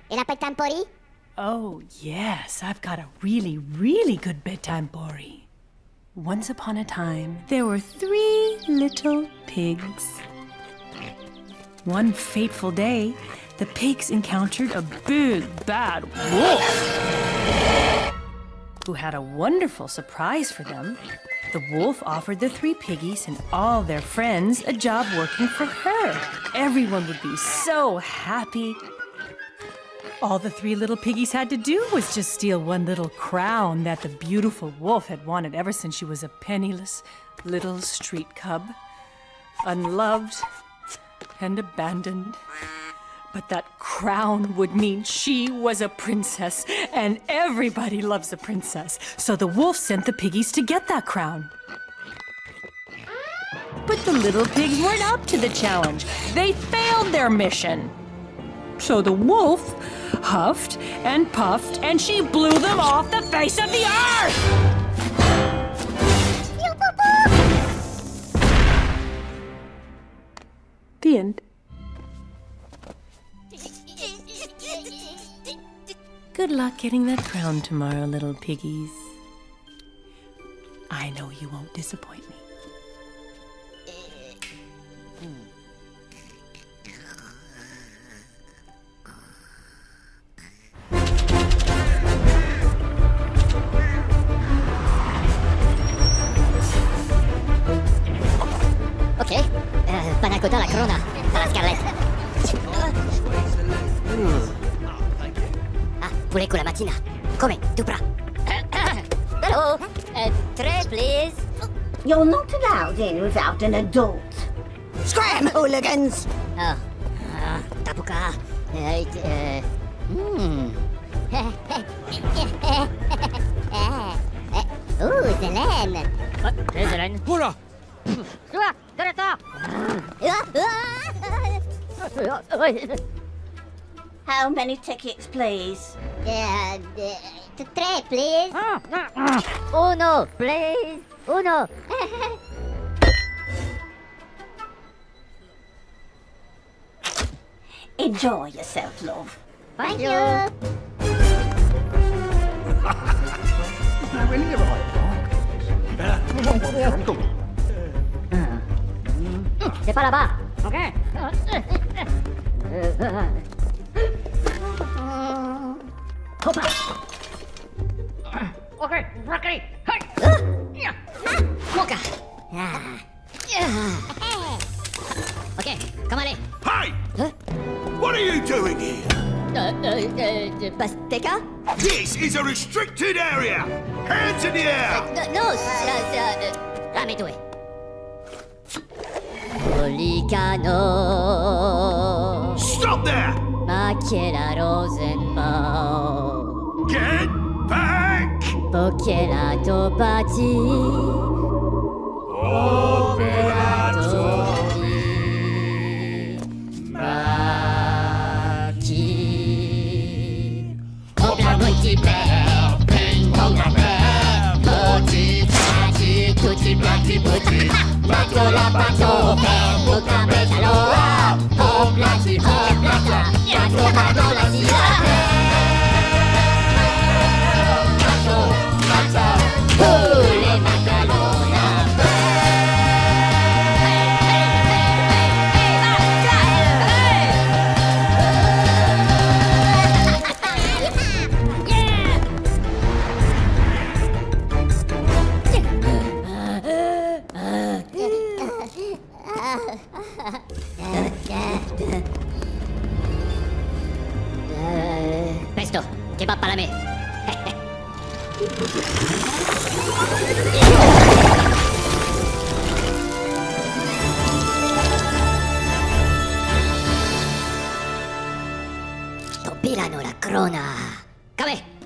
Et la bedtime potty? Oh, yes, I've got a really, really good bedtime story. Once upon a time, there were 3 little pigs. One fateful day, the pigs encountered a big, bad wolf who had a wonderful surprise for them. The wolf offered the 3 piggies and all their friends a job working for her. Everyone would be so happy. All the 3 little piggies had to do was just steal one little crown that the beautiful wolf had wanted ever since she was a penniless little street cub, unloved and abandoned. But that crown would mean she was a princess, and everybody loves a princess. So the wolf sent the piggies to get that crown. But the little pigs weren't up to the challenge. They failed their mission. So the wolf huffed and puffed, and she blew them off the face of the earth! The end. Good luck getting that crown tomorrow, little piggies. I know you won't disappoint me. Ok, panna cotta alla crona, alla Scarlet. Ah, poulet con la mattina. Come, tu pra. Hello, tray please. You're not allowed in without an adult. Scram, hooligans! Oh, tapuka. Ooh, Zelene. Hey, Zelene. Voilà! Stuart, director! How many tickets, please? Tray, please. Uno, please. Uno. Enjoy yourself, love. Thank you. C'est pas là-bas, ok? Hoppa! Okay, broccoli! Hey! Mocha! Okay, come on in. Hey! Huh? What are you doing here? Pasteka? This is a restricted area! Hands in the air! No, let me do it. Policano. Stop there! Macchiera Rosenbaum. Get back! Pochelato Pati. Operatori. Macchi. Opla multiplayer. Ping pong la mer. Poti Pati. Tutti Pati Poti. Bato la bato. Poca metaloa. Hoplati hoplata. Yato bato la silla. Presto, kebab palame. Topilano la crona. Come?